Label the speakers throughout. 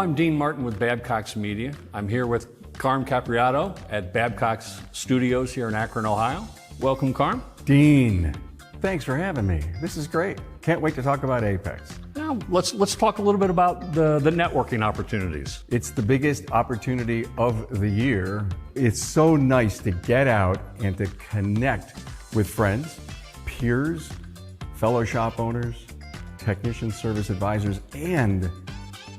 Speaker 1: I'm Dean Martin with Babcox Media. I'm here with Carm Capriotto at Babcox Studios here in Akron, Ohio. Welcome, Carm.
Speaker 2: Dean, thanks for having me. This is great. Can't wait to talk about AAPEX.
Speaker 1: Now, let's talk a little bit about the networking opportunities.
Speaker 2: It's the biggest opportunity of the year. It's so nice to get out and to connect with friends, peers, fellow shop owners, technician service advisors, and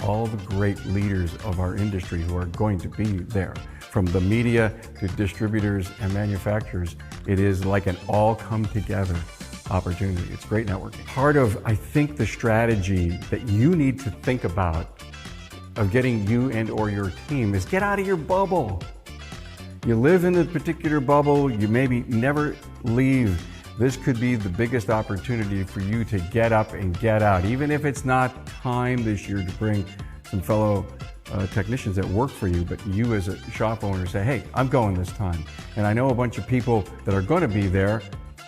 Speaker 2: all the great leaders of our industry who are going to be there. From the media to distributors and manufacturers, it is like an all come together opportunity. It's great networking. Part of, I think, the strategy that you need to think about of getting you and or your team is get out of your bubble. You live in a particular bubble, you maybe never leave. This could be the biggest opportunity for you to get up and get out, even if it's not time this year to bring some fellow technicians that work for you, but you as a shop owner say, hey, I'm going this time. And I know a bunch of people that are going to be there.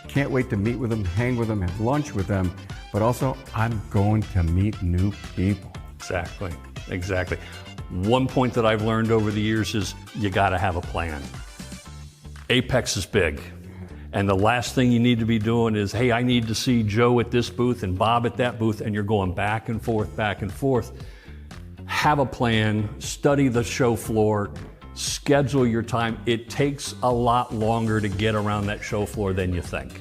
Speaker 2: Can't wait to meet with them, hang with them, have lunch with them, but also I'm going to meet new people.
Speaker 1: Exactly. One point that I've learned over the years is you got to have a plan. AAPEX is big. And the last thing you need to be doing is, hey, I need to see Joe at this booth and Bob at that booth, and you're going back and forth, back and forth. Have a plan, study the show floor, schedule your time. It takes a lot longer to get around that show floor than you think.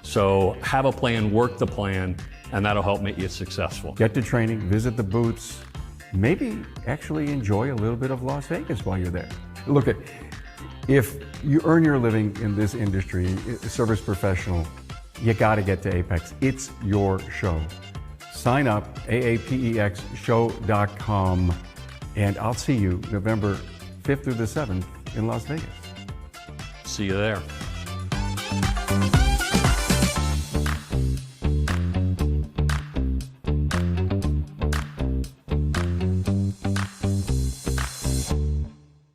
Speaker 1: So have a plan, work the plan, and that'll help make you successful.
Speaker 2: Get to training, visit the booths, maybe actually enjoy a little bit of Las Vegas while you're there. Look at, if you earn your living in this industry, service professional, you got to get to AAPEX. It's your show. Sign up, AAPEXshow.com, and I'll see you November 5th through the 7th in Las Vegas.
Speaker 1: See you there.